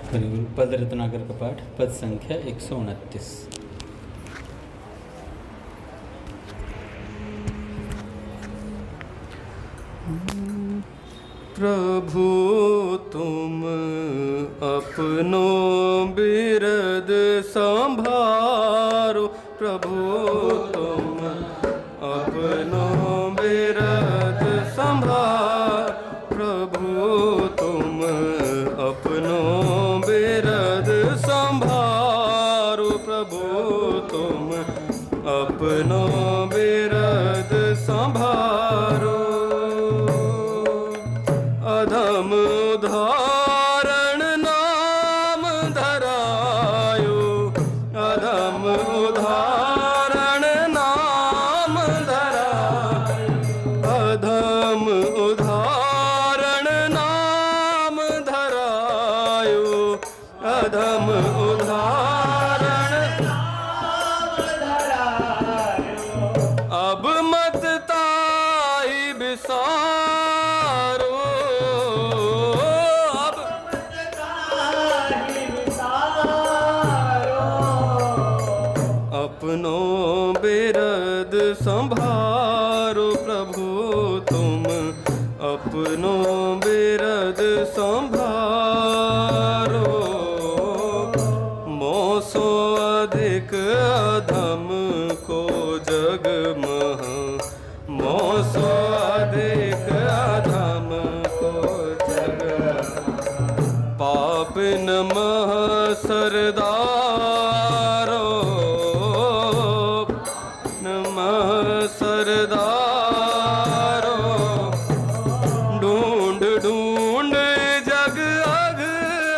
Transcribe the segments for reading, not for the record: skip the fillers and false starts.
पद रत्नाकर का पाठ, पद संख्या 129। प्रभु तुम अपनो बिरद संभारो, प्रभु तुम अपनो बिरद संभारो, प्रभु तुम अपनो बिरद संभारो, प्रभु तुम अपनो बिरद संभारो। अधम उदाहरण नाम धरायो, अधम उदाहरण नाम धरायो, अधम उदाहरण नाम धरायो, अधम उदाहरण नाम धरायो। अब मत ताहि बिसारो, अपनो बिरद संभारो, प्रभु तुम अपनो बिरद संभारो। मोसो अधिक अधम को जग मह, मोसो अधिक अधम को जग, पापिन मह सरदारो, सरदारो। ढूंढ ढूंढ जग अग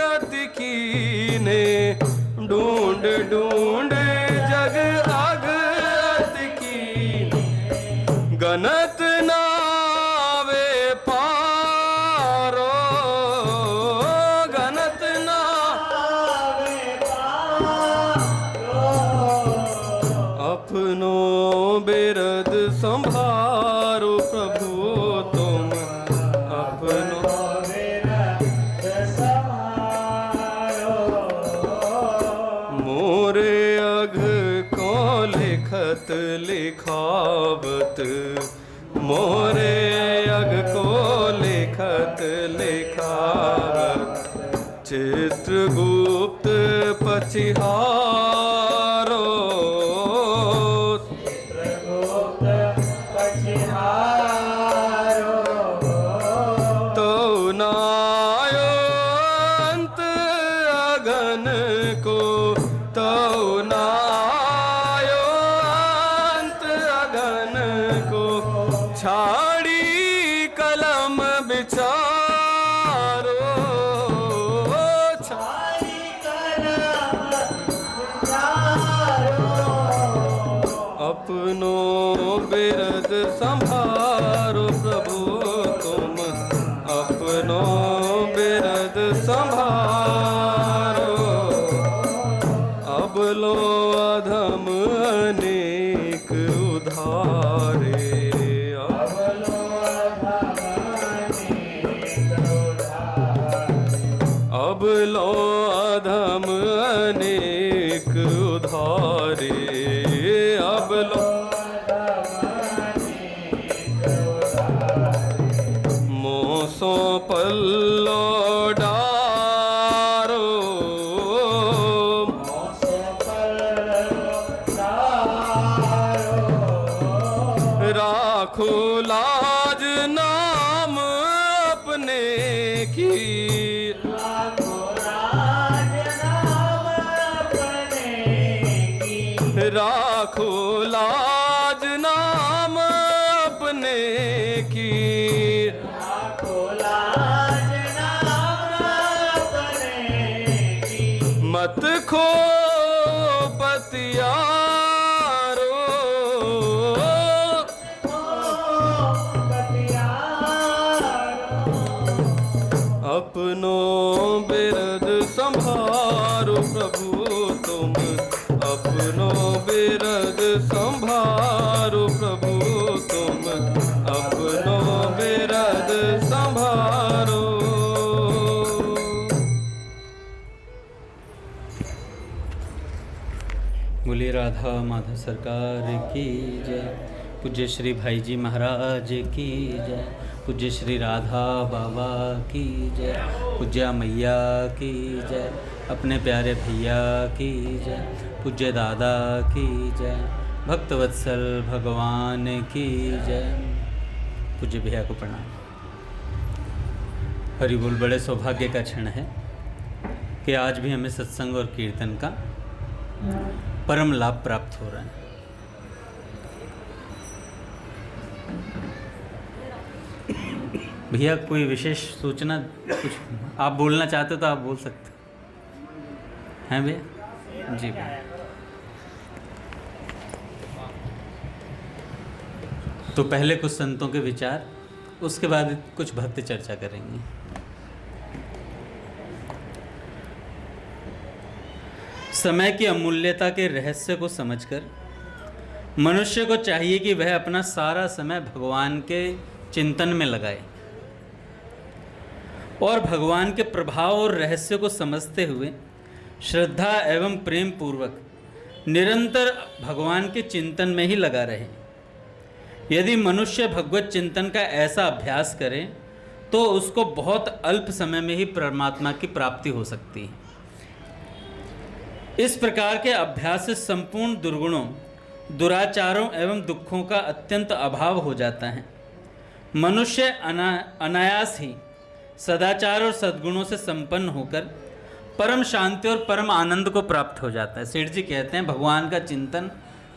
अति कीने, ढूंढ ढूंढ जग अग अति कीने, गनत नावे पारो, गनत नावे पारो। अपनो बिरद संभारो, प्रभु तुम अपनो बिरद संभारो। मोरे अघ को लिखत लिखावत, मोरे अघ को लिखत लिखावत, चित्रगुप्त पछिहारो, तो नायो अंत अगन को, तो नायो अंत अगन को, छाड़ी कलम विचारो, छाड़ी कलम विचारो। अपनो बिरद संभारो, प्रभु तुम अपनो बिरद संभारो। अब लो अधम अनेक उधारे, अब लो अधम अनेक उधारे, अब लो अधम अनेक उधारे, अब लो मोसो पल्लो डारो, मोसो पल्लो डारो। राखो लाज नाम अपने की, राखो लाज नाम अपने की, राखो लाज नाम अपने की, राखो लाज नाम अपने की। मत खो पतियारो, अपनो बिरद संभारो, प्रभु तुम अपनो बिरद संभारो, प्रभु तुम अपनो बिरद संभारो। श्री राधा माधव सरकार की जय। पूज्य श्री भाई जी महाराज की जय। पूज्य श्री राधा बाबा की जय। पूज्य मैया की जय। अपने प्यारे भैया की जय। पूज्य दादा की जय। भक्तवत्सल भगवान की जय। पूज्य भैया को प्रणाम। हरि बोल। बड़े सौभाग्य का क्षण है कि आज भी हमें सत्संग और कीर्तन का परम लाभ प्राप्त हो रहा है। भैया कोई विशेष सूचना कुछ आप बोलना चाहते हो तो आप बोल सकते हैं भैया। जी भैया। तो पहले कुछ संतों के विचार, उसके बाद कुछ भक्त चर्चा करेंगे। समय की अमूल्यता के रहस्य को समझकर मनुष्य को चाहिए कि वह अपना सारा समय भगवान के चिंतन में लगाए और भगवान के प्रभाव और रहस्य को समझते हुए श्रद्धा एवं प्रेम पूर्वक निरंतर भगवान के चिंतन में ही लगा रहे। यदि मनुष्य भगवत चिंतन का ऐसा अभ्यास करे तो उसको बहुत अल्प समय में ही परमात्मा की प्राप्ति हो सकती है। इस प्रकार के अभ्यास से संपूर्ण दुर्गुणों, दुराचारों एवं दुखों का अत्यंत अभाव हो जाता है। मनुष्य अनायास ही सदाचार और सद्गुणों से संपन्न होकर परम शांति और परम आनंद को प्राप्त हो जाता है। सेठ जी कहते हैं भगवान का चिंतन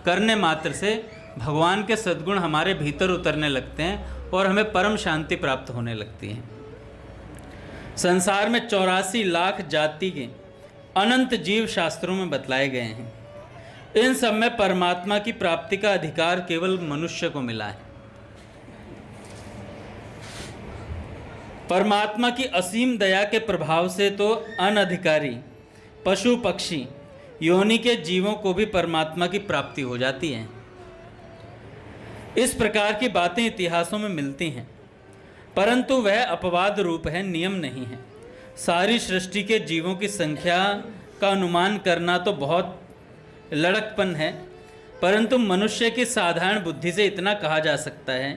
करने मात्र से भगवान के सद्गुण हमारे भीतर उतरने लगते हैं और हमें परम शांति प्राप्त होने लगती है। संसार में 84 लाख जाति के अनंत जीव शास्त्रों में बतलाए गए हैं। इन सब में परमात्मा की प्राप्ति का अधिकार केवल मनुष्य को मिला है। परमात्मा की असीम दया के प्रभाव से तो अनधिकारी पशु पक्षी योनि के जीवों को भी परमात्मा की प्राप्ति हो जाती है। इस प्रकार की बातें इतिहासों में मिलती हैं, परंतु वह अपवाद रूप है, नियम नहीं है। सारी सृष्टि के जीवों की संख्या का अनुमान करना तो बहुत लड़कपन है, परंतु मनुष्य की साधारण बुद्धि से इतना कहा जा सकता है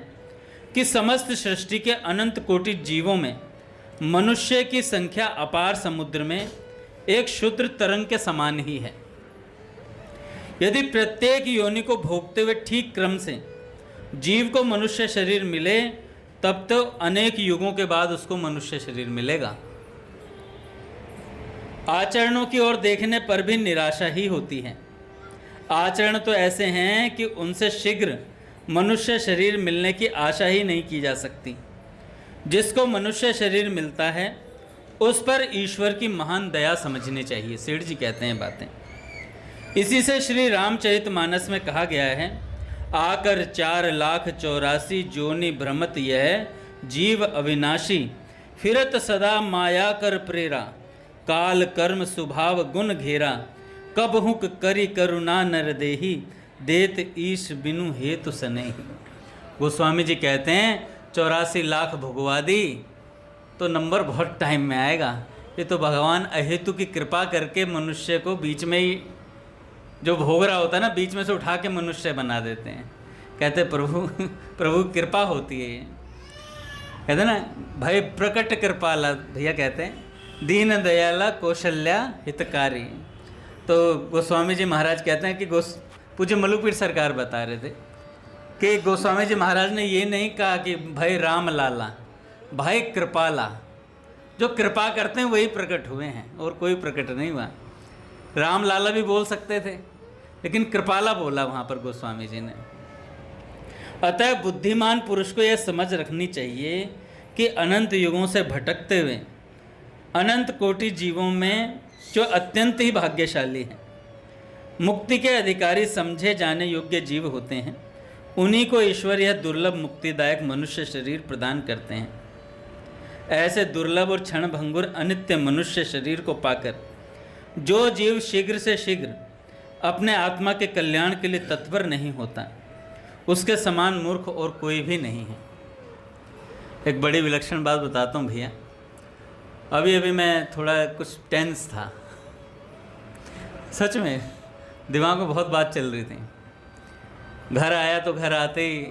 कि समस्त सृष्टि के अनंत कोटि जीवों में मनुष्य की संख्या अपार समुद्र में एक क्षुद्र तरंग के समान ही है। यदि प्रत्येक योनि को भोगते हुए ठीक क्रम से जीव को मनुष्य शरीर मिले तब तो अनेक युगों के बाद उसको मनुष्य शरीर मिलेगा। आचरणों की ओर देखने पर भी निराशा ही होती है। आचरण तो ऐसे हैं कि उनसे शीघ्र मनुष्य शरीर मिलने की आशा ही नहीं की जा सकती। जिसको मनुष्य शरीर मिलता है उस पर ईश्वर की महान दया समझनी चाहिए। सेठ जी कहते हैं बातें। इसी से श्री रामचरितमानस में कहा गया है, आकर 4,84,000 जोनि भ्रमत यह जीव अविनाशी, फिरत सदा माया कर प्रेरा, काल कर्म स्वभाव गुण घेरा, कब हुक करी करुणा नर देही, देत ईश बिनु हेतु सनेही। गोस्वामी जी कहते हैं 84 लाख भुगवा दी तो नंबर बहुत टाइम में आएगा। ये तो भगवान अहेतु की कृपा करके मनुष्य को बीच में ही जो भोग रहा होता है ना, बीच में से उठा के मनुष्य बना देते हैं। कहते प्रभु कृपा होती है। कहते ना भाई प्रकट कृपाला, भैया कहते हैं दीन दयाला कौशल्या हितकारी। तो गोस्वामी जी महाराज कहते हैं कि पूज्य मलुकपीर सरकार बता रहे थे कि गोस्वामी जी महाराज ने ये नहीं कहा कि भाई राम लाला, भाई कृपाला। जो कृपा करते हैं वही प्रकट हुए हैं और कोई प्रकट नहीं हुआ। राम लाला भी बोल सकते थे लेकिन कृपाला बोला वहाँ पर गोस्वामी जी ने। अतः बुद्धिमान पुरुष को यह समझ रखनी चाहिए कि अनंत युगों से भटकते हुए अनंत कोटि जीवों में जो अत्यंत ही भाग्यशाली हैं, मुक्ति के अधिकारी समझे जाने योग्य जीव होते हैं, उन्हीं को ईश्वर यह दुर्लभ मुक्तिदायक मनुष्य शरीर प्रदान करते हैं। ऐसे दुर्लभ और क्षणभंगुर अनित्य मनुष्य शरीर को पाकर जो जीव शीघ्र से शीघ्र अपने आत्मा के कल्याण के लिए तत्पर नहीं होता, उसके समान मूर्ख और कोई भी नहीं है। एक बड़ी विलक्षण बात बताता हूँ भैया। अभी मैं थोड़ा कुछ टेंस था, सच में दिमाग में बहुत बात चल रही थी। घर आया तो घर आते ही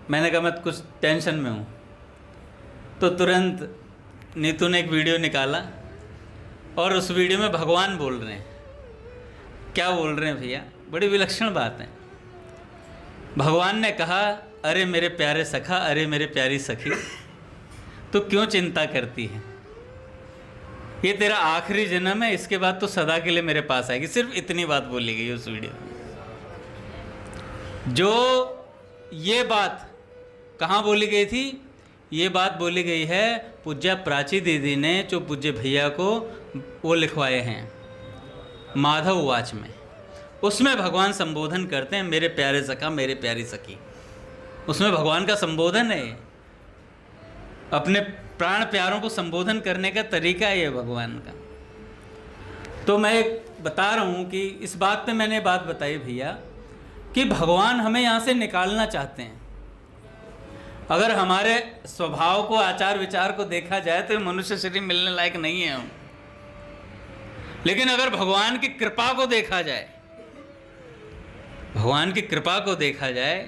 मैंने कहा मैं कुछ टेंशन में हूँ, तो तुरंत नीतू ने एक वीडियो निकाला और उस वीडियो में भगवान बोल रहे हैं। क्या बोल रहे हैं भैया, बड़ी विलक्षण बात है। भगवान ने कहा, अरे मेरे प्यारे सखा, अरे मेरे प्यारी सखी, तू क्यों चिंता करती है? ये तेरा आखिरी जन्म है, इसके बाद तो सदा के लिए मेरे पास आएगी। सिर्फ इतनी बात बोली गई उस वीडियो में। जो ये बात कहाँ बोली गई थी? ये बात बोली गई है पूज्य प्राची दीदी ने, जो पूज्य भैया को वो लिखवाए हैं माधव वाच में। उसमें भगवान संबोधन करते हैं, मेरे प्यारे सखा, मेरे प्यारी सखी। उसमें भगवान का संबोधन है। अपने प्राण प्यारों को संबोधन करने का तरीका है ये भगवान का। तो मैं बता रहा हूँ कि इस बात पे मैंने बात बताई भैया कि भगवान हमें यहाँ से निकालना चाहते हैं। अगर हमारे स्वभाव को, आचार विचार को देखा जाए तो मनुष्य शरीर मिलने लायक नहीं है हम। लेकिन अगर भगवान की कृपा को देखा जाए, भगवान की कृपा को देखा जाए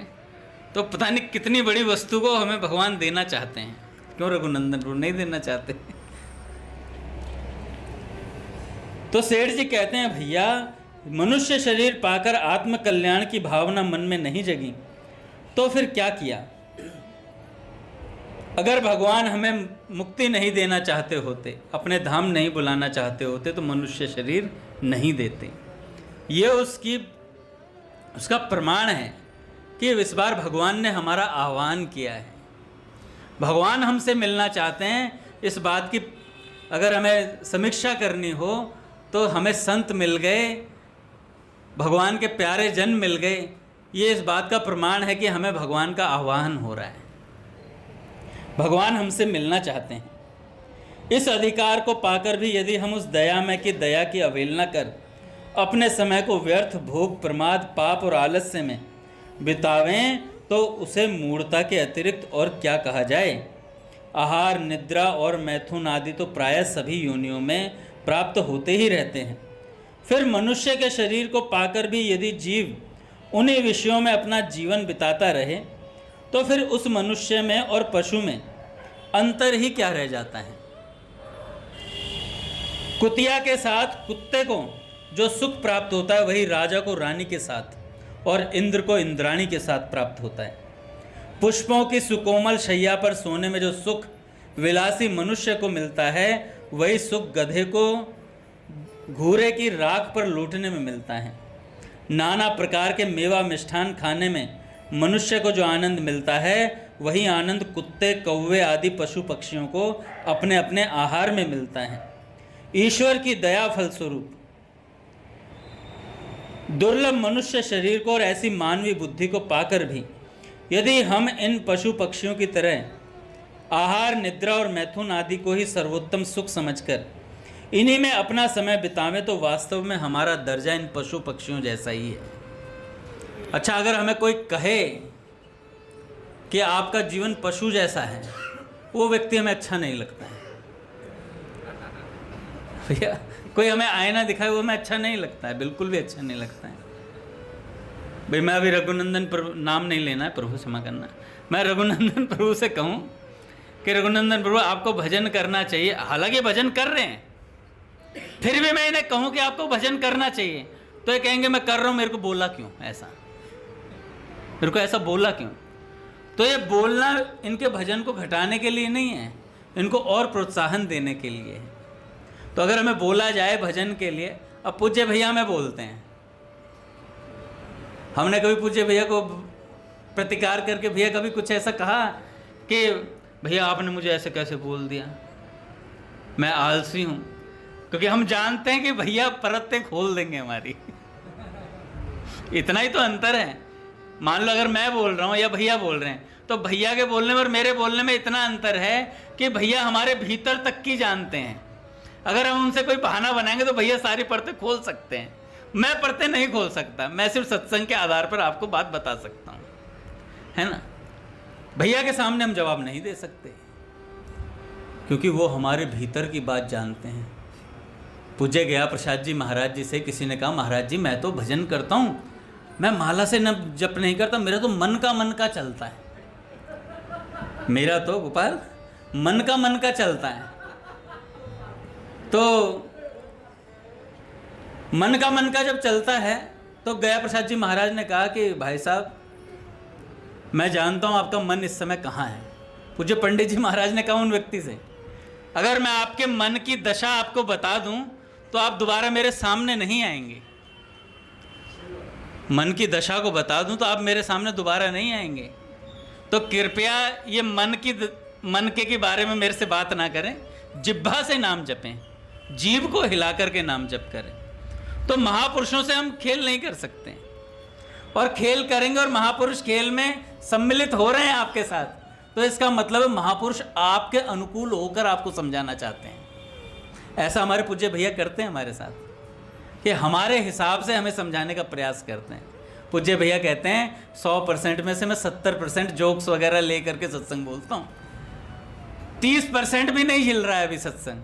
तो पता नहीं कितनी बड़ी वस्तु को हमें भगवान देना चाहते हैं। क्यों रघुनंदन प्रभु नहीं देना चाहते? तो सेठ जी कहते हैं, भैया मनुष्य शरीर पाकर आत्म कल्याण की भावना मन में नहीं जगी तो फिर क्या किया? अगर भगवान हमें मुक्ति नहीं देना चाहते होते, अपने धाम नहीं बुलाना चाहते होते, तो मनुष्य शरीर नहीं देते। ये उसका प्रमाण है कि इस बार भगवान ने हमारा आह्वान किया है। भगवान हमसे मिलना चाहते हैं। इस बात की अगर हमें समीक्षा करनी हो तो हमें संत मिल गए, भगवान के प्यारे जन मिल गए। ये इस बात का प्रमाण है कि हमें भगवान का आह्वान हो रहा है। भगवान हमसे मिलना चाहते हैं। इस अधिकार को पाकर भी यदि हम उस दयामय की दया की अवहेलना कर अपने समय को व्यर्थ भोग, प्रमाद, पाप और आलस्य में बितावें तो उसे मूढ़ता के अतिरिक्त और क्या कहा जाए। आहार, निद्रा और मैथुन आदि तो प्रायः सभी योनियों में प्राप्त होते ही रहते हैं। फिर मनुष्य के शरीर को पाकर भी यदि जीव उन्हीं विषयों में अपना जीवन बिताता रहे तो फिर उस मनुष्य में और पशु में अंतर ही क्या रह जाता है। कुतिया के साथ कुत्ते को जो सुख प्राप्त होता है वही राजा को रानी के साथ और इंद्र को इंद्राणी के साथ प्राप्त होता है। पुष्पों की सुकोमल शैया पर सोने में जो सुख विलासी मनुष्य को मिलता है वही सुख गधे को घूरे की राख पर लूटने में मिलता है। नाना प्रकार के मेवा मिष्ठान खाने में मनुष्य को जो आनंद मिलता है वही आनंद कुत्ते, कौवे आदि पशु पक्षियों को अपने अपने आहार में मिलता है। ईश्वर की दया फलस्वरूप दुर्लभ मनुष्य शरीर को और ऐसी मानवीय बुद्धि को पाकर भी यदि हम इन पशु पक्षियों की तरह आहार, निद्रा और मैथुन आदि को ही सर्वोत्तम सुख समझकर इन्हीं में अपना समय बितावें तो वास्तव में हमारा दर्जा इन पशु पक्षियों जैसा ही है। अच्छा, अगर हमें कोई कहे कि आपका जीवन पशु जैसा है, वो व्यक्ति हमें अच्छा नहीं लगता है भैया। कोई हमें आईना दिखाए वो हमें अच्छा नहीं लगता है, बिल्कुल भी अच्छा नहीं लगता है भाई। मैं अभी रघुनंदन प्रभु, नाम नहीं लेना है, प्रभु क्षमा करना, मैं रघुनंदन प्रभु से कहूँ कि रघुनंदन प्रभु आपको भजन करना चाहिए, हालांकि भजन कर रहे हैं, फिर भी मैं इन्हें कहूँ कि आपको भजन करना चाहिए तो ये कहेंगे मैं कर रहा हूँ, मेरे को बोला क्यों ऐसा, मेरे को ऐसा बोला क्यों। तो ये बोलना इनके भजन को घटाने के लिए नहीं है, इनको और प्रोत्साहन देने के लिए है। तो अगर हमें बोला जाए भजन के लिए, अब पूज्य भैया में बोलते हैं, हमने कभी पूज्य भैया को प्रतिकार करके भैया कभी कुछ ऐसा कहा कि भैया आपने मुझे ऐसे कैसे बोल दिया, मैं आलसी हूँ, क्योंकि हम जानते हैं कि भैया परतें खोल देंगे हमारी इतना ही तो अंतर है। मान लो अगर मैं बोल रहा हूँ या भैया बोल रहे हैं तो भैया के बोलने में और मेरे बोलने में इतना अंतर है कि भैया हमारे भीतर तक की जानते हैं। अगर हम उनसे कोई बहाना बनाएंगे तो भैया सारी परतें खोल सकते हैं, मैं परतें नहीं खोल सकता। मैं सिर्फ सत्संग के आधार पर आपको बात बता सकता हूँ, है ना। भैया के सामने हम जवाब नहीं दे सकते क्योंकि वो हमारे भीतर की बात जानते हैं। पूज्य गया प्रसाद जी महाराज जी से किसी ने कहा, महाराज जी मैं तो भजन करता हूँ, मैं माला से न जप नहीं करता, मेरा तो मन का चलता है, मेरा तो गोपाल मन का चलता है। तो मन का जब चलता है तो गया प्रसाद जी महाराज ने कहा कि भाई साहब मैं जानता हूँ आपका मन इस समय कहाँ है। पूज्य पंडित जी महाराज ने कहा उन व्यक्ति से, अगर मैं आपके मन की दशा आपको बता दूं तो आप दोबारा मेरे सामने नहीं आएंगे। मन की दशा को बता दूं तो आप मेरे सामने दोबारा नहीं आएंगे। तो कृपया ये मन के बारे में मेरे से बात ना करें, जिह्वा से नाम जपें, जीभ को हिला करके नाम जप करें। तो महापुरुषों से हम खेल नहीं कर सकते, और खेल करेंगे और महापुरुष खेल में सम्मिलित हो रहे हैं आपके साथ, तो इसका मतलब है महापुरुष आपके अनुकूल होकर आपको समझाना चाहते हैं। ऐसा हमारे पूज्य भैया करते हैं हमारे साथ, कि हमारे हिसाब से हमें समझाने का प्रयास करते हैं। पूज्य भैया कहते हैं 100% में से मैं 70% जोक्स वगैरह ले करके सत्संग बोलता हूँ, 30% भी नहीं हिल रहा है अभी सत्संग।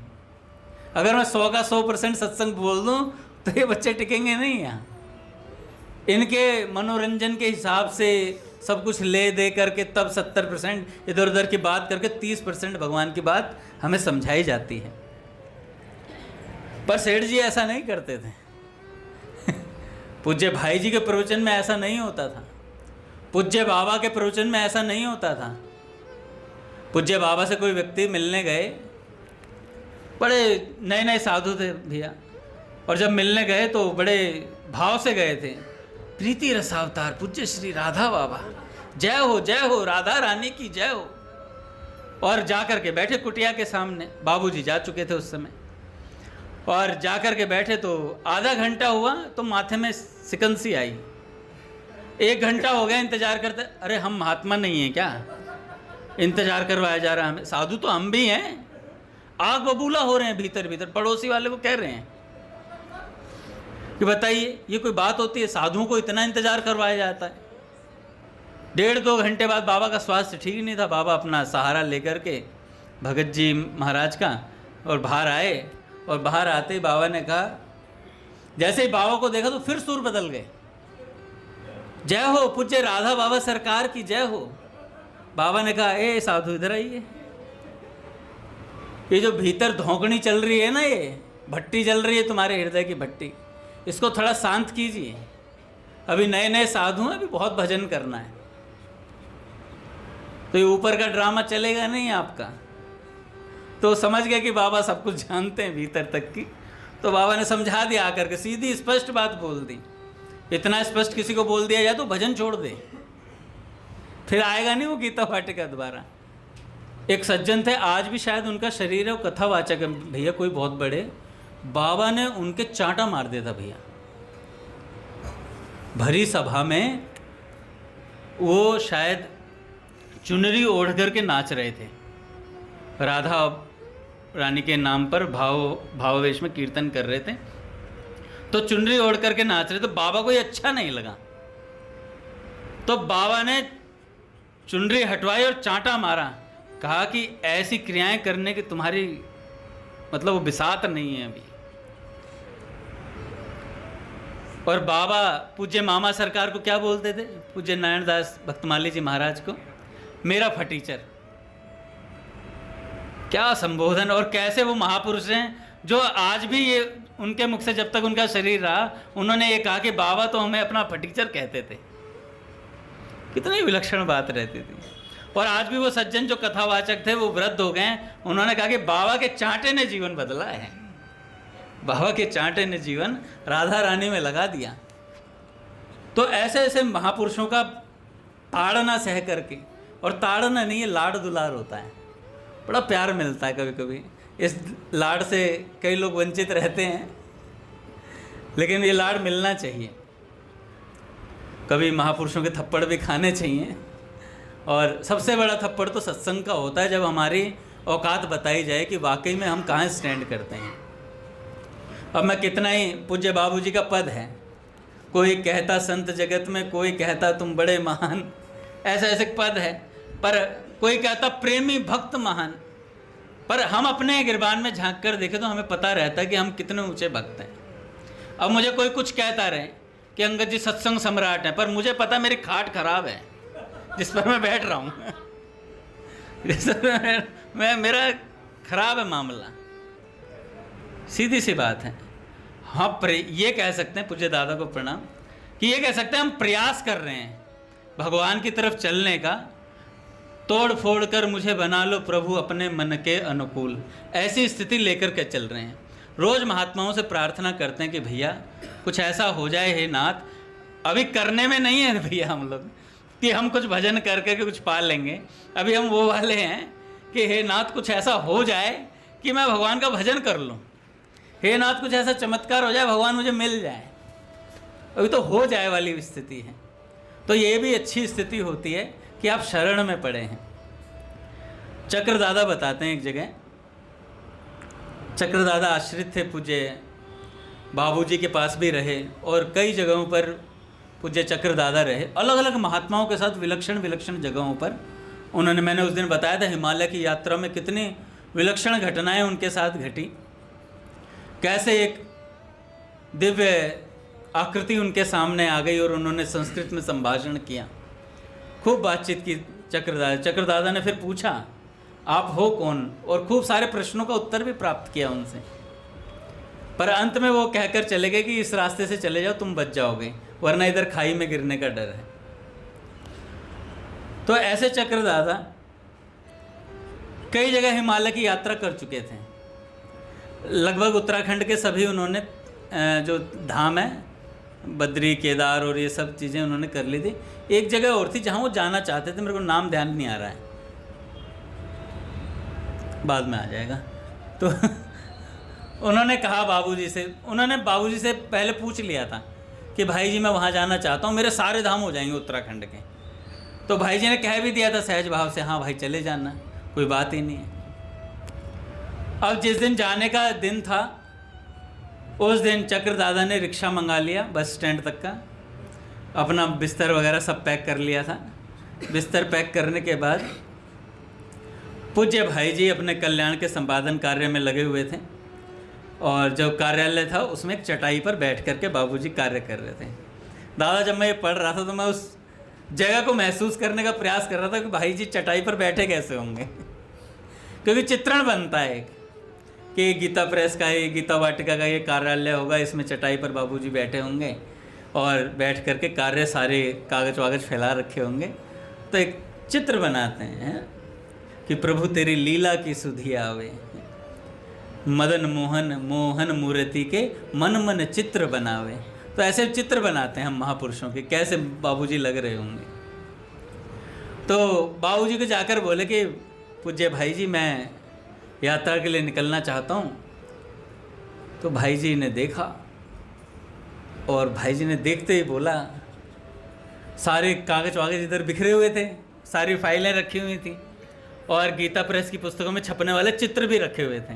अगर मैं 100 का 100% सत्संग बोल दूँ तो ये बच्चे टिकेंगे नहीं यहाँ। इनके मनोरंजन के हिसाब से सब कुछ ले दे करके तब 70% इधर उधर की बात करके 30% भगवान की बात हमें समझाई जाती है। पर सेठ जी ऐसा नहीं करते थे। पूज्य भाई जी के प्रवचन में ऐसा नहीं होता था, पूज्य बाबा के प्रवचन में ऐसा नहीं होता था। पूज्य बाबा से कोई व्यक्ति मिलने गए, बड़े नए नए साधु थे भैया, और जब मिलने गए तो बड़े भाव से गए थे। प्रीति रसावतार पूज्य श्री राधा बाबा, जय हो राधा रानी की जय हो। और जाकर के बैठे कुटिया के सामने, बाबूजी जा चुके थे उस समय, और जाकर के बैठे तो आधा घंटा हुआ तो माथे में सिकंसी आई। 1 घंटा हो गया इंतजार करते, अरे हम महात्मा नहीं हैं क्या, इंतजार करवाया जा रहा है हमें, साधु तो हम भी हैं। आग बबूला हो रहे हैं भीतर भीतर, पड़ोसी वाले को कह रहे हैं कि बताइए ये कोई बात होती है, साधुओं को इतना इंतजार करवाया जाता है। 1.5-2 घंटे बाद बाबा का स्वास्थ्य ठीक नहीं था, बाबा अपना सहारा लेकर के भगत जी महाराज का और बाहर आए, और बाहर आते ही बाबा ने कहा, जैसे ही बाबा को देखा तो फिर सुर बदल गए, जय हो पूज्य राधा बाबा सरकार की जय हो। बाबा ने कहा, ए साधु इधर आइए, ये जो भीतर धौंकनी चल रही है ना, ये भट्टी जल रही है तुम्हारे हृदय की भट्टी, इसको थोड़ा शांत कीजिए। अभी नए नए साधु हैं, अभी बहुत भजन करना है, तो ये ऊपर का ड्रामा चलेगा नहीं आपका। तो समझ गए कि बाबा सब कुछ जानते हैं भीतर तक की, तो बाबा ने समझा दिया आकर के, सीधी स्पष्ट बात बोल दी। इतना स्पष्ट किसी को बोल दिया जाए तो भजन छोड़ दे, फिर आएगा नहीं वो गीता वाटिका दोबारा। एक सज्जन थे, आज भी शायद उनका शरीर है, वो कथावाचक है भैया, कोई बहुत बड़े, बाबा ने उनके चांटा मार दिया था भैया। भरी सभा में वो शायद चुनरी ओढ़ करके नाच रहे थे, राधा रानी के नाम पर भावावेश में कीर्तन कर रहे थे, तो चुनरी ओढ़ करके नाच रहे, तो बाबा को ये अच्छा नहीं लगा, तो बाबा ने चुनरी हटवाई और चांटा मारा, कहा कि ऐसी क्रियाएं करने की तुम्हारी मतलब वो बिसात नहीं है अभी। और बाबा पूज्य मामा सरकार को क्या बोलते थे, पूज्य नारायण दास भक्तमाली जी महाराज को, मेरा फटीचर। क्या संबोधन, और कैसे वो महापुरुष हैं जो आज भी ये उनके मुख से जब तक उनका शरीर रहा उन्होंने ये कहा कि बाबा तो हमें अपना फटीचर कहते थे। कितनी विलक्षण बात रहती थी। और आज भी वो सज्जन जो कथावाचक थे वो वृद्ध हो गए, उन्होंने कहा कि बाबा के चांटे ने जीवन बदला है, बाबा के चांटे ने जीवन राधा रानी में लगा दिया। तो ऐसे ऐसे महापुरुषों का ताड़ना सह करके, और ताड़ना नहीं है लाड़ दुलार होता है, बड़ा प्यार मिलता है कभी कभी। इस लाड़ से कई लोग वंचित रहते हैं, लेकिन ये लाड़ मिलना चाहिए। कभी महापुरुषों के थप्पड़ भी खाने चाहिए, और सबसे बड़ा थप्पड़ तो सत्संग का होता है, जब हमारी औकात बताई जाए कि वाकई में हम कहाँ स्टैंड करते हैं। अब मैं कितना ही, पूज्य बाबूजी का पद है, कोई कहता संत जगत में, कोई कहता तुम बड़े महान, ऐसा ऐसे पद है, पर कोई कहता प्रेमी भक्त महान। पर हम अपने गिरबान में झांक कर देखें तो हमें पता रहता है कि हम कितने ऊंचे भक्त हैं। अब मुझे कोई कुछ कहता रहे कि अंगद जी सत्संग सम्राट हैं, पर मुझे पता मेरी खाट खराब है जिस पर मैं बैठ रहा हूँ मेरा खराब है मामला, सीधी सी बात है। हाँ, ये कह सकते हैं, पूज्य दादा को प्रणाम, कि ये कह सकते हैं हम प्रयास कर रहे हैं भगवान की तरफ चलने का। तोड़ फोड़ कर मुझे बना लो प्रभु अपने मन के अनुकूल, ऐसी स्थिति लेकर के चल रहे हैं। रोज़ महात्माओं से प्रार्थना करते हैं कि भैया कुछ ऐसा हो जाए हे नाथ। अभी करने में नहीं है भैया हम लोग कि हम कुछ भजन कर करके कुछ पा लेंगे। अभी हम वो वाले हैं कि हे नाथ कुछ ऐसा हो जाए कि मैं भगवान का भजन कर लूँ, हे नाथ कुछ ऐसा चमत्कार हो जाए भगवान मुझे मिल जाए। अभी तो हो जाए वाली स्थिति है। तो ये भी अच्छी स्थिति होती है कि आप शरण में पड़े हैं। चक्रदादा बताते हैं, एक जगह चक्रदादा आश्रित थे, पूज्य बाबूजी के पास भी रहे और कई जगहों पर पूज्य चक्रदादा रहे, अलग अलग महात्माओं के साथ विलक्षण विलक्षण जगहों पर उन्होंने, मैंने उस दिन बताया था हिमालय की यात्रा में कितनी विलक्षण घटनाएं उनके साथ घटी, कैसे एक दिव्य आकृति उनके सामने आ गई और उन्होंने संस्कृत में संभाषण किया, खूब बातचीत की चक्रदादा ने फिर पूछा आप हो कौन, और खूब सारे प्रश्नों का उत्तर भी प्राप्त किया उनसे। पर अंत में वो कहकर चले गए कि इस रास्ते से चले जाओ तुम बच जाओगे, वरना इधर खाई में गिरने का डर है। तो ऐसे चक्रदादा कई जगह हिमालय की यात्रा कर चुके थे। लगभग उत्तराखंड के सभी उन्होंने जो धाम है बद्री केदार और ये सब चीज़ें उन्होंने कर ली थी। एक जगह और थी जहाँ वो जाना चाहते थे, मेरे को नाम ध्यान नहीं आ रहा है, बाद में आ जाएगा। तो उन्होंने कहा बाबूजी से, उन्होंने बाबूजी से पहले पूछ लिया था कि भाई जी मैं वहाँ जाना चाहता हूँ, मेरे सारे धाम हो जाएंगे उत्तराखंड के। तो भाई जी ने कह भी दिया था सहज भाव से, हाँ भाई चले जाना, कोई बात ही नहीं है। अब जिस दिन जाने का दिन था उस दिन चक्रदादा ने रिक्शा मंगा लिया बस स्टैंड तक का, अपना बिस्तर वगैरह सब पैक कर लिया था। बिस्तर पैक करने के बाद पूज्य भाई जी अपने कल्याण के संपादन कार्य में लगे हुए थे और जो कार्यालय था उसमें एक चटाई पर बैठ करके बाबूजी कार्य कर रहे थे। दादा जब मैं ये पढ़ रहा था तो मैं उस जगह को महसूस करने का प्रयास कर रहा था कि भाई जी चटाई पर बैठे कैसे होंगे क्योंकि चित्रण बनता है एक कि गीता प्रेस का, ये गीता वाटिका का ये कार्यालय होगा, इसमें चटाई पर बाबूजी बैठे होंगे और बैठ करके कार्य सारे कागज वागज फैला रखे होंगे। तो एक चित्र बनाते हैं कि प्रभु तेरी लीला की सुधि आवे, मदन मोहन मोहन मूर्ति के मन मन चित्र बनावे। तो ऐसे चित्र बनाते हैं हम महापुरुषों के, कैसे बाबूजी लग रहे होंगे। तो बाबूजी को जाकर बोले कि पूज्य भाई जी मैं यात्रा के लिए निकलना चाहता हूँ। तो भाई जी ने देखा और भाई जी ने देखते ही बोला, सारे कागज वागज इधर बिखरे हुए थे, सारी फाइलें रखी हुई थी और गीता प्रेस की पुस्तकों में छपने वाले चित्र भी रखे हुए थे।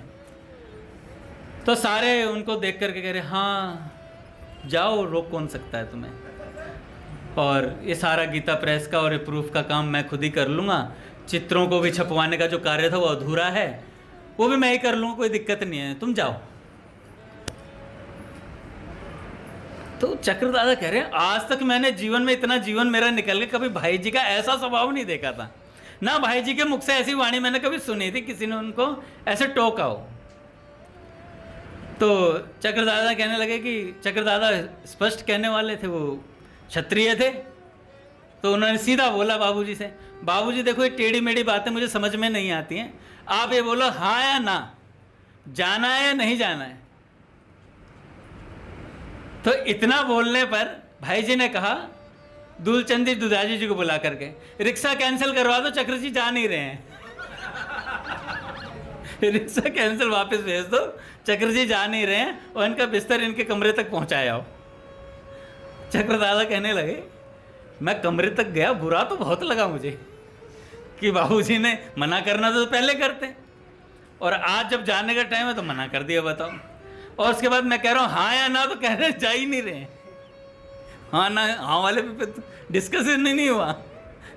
तो सारे उनको देख करके कह रहे हाँ जाओ, रोक कौन सकता है तुम्हें, और ये सारा गीता प्रेस का और ये प्रूफ का काम मैं खुद ही कर लूँगा, चित्रों को भी छपवाने का जो कार्य था वो अधूरा है, वो भी मैं ही कर लूँगा, कोई दिक्कत नहीं है, तुम जाओ। तो चक्रदादा कह रहे हैं आज तक मैंने जीवन में इतना जीवन मेरा निकल गया, कभी भाई जी का ऐसा स्वभाव नहीं देखा था, ना भाई जी के मुख से ऐसी वाणी मैंने कभी सुनी थी किसी ने उनको ऐसे टोका हो। तो चक्रदादा कहने लगे कि चक्रदादा स्पष्ट कहने वाले थे, वो क्षत्रिय थे। तो उन्होंने सीधा बोला बाबूजी से, बाबूजी देखो ये टेढ़ी मेढ़ी बातें मुझे समझ में नहीं आती हैं, आप ये बोलो हाँ या ना, जाना है या नहीं जाना है। तो इतना बोलने पर भाई जी ने कहा दूलचंदी दुदाजी जी को बुला करके, रिक्शा कैंसिल करवा दो, चक्र जी जा नहीं रहे हैं रिक्शा कैंसिल वापस भेज दो, चक्र जी जा नहीं रहे हैं और इनका बिस्तर इनके कमरे तक पहुंचाया हो। चक्रदादा कहने लगे मैं कमरे तक गया, बुरा तो बहुत लगा मुझे कि बाबूजी ने मना करना तो पहले करते, और आज जब जाने का टाइम है तो मना कर दिया, बताओ। और उसके बाद मैं कह रहा हूँ हाँ या ना, तो कह रहे जा ही नहीं रहे। हाँ ना हाँ वाले पे डिस्कशन नहीं हुआ,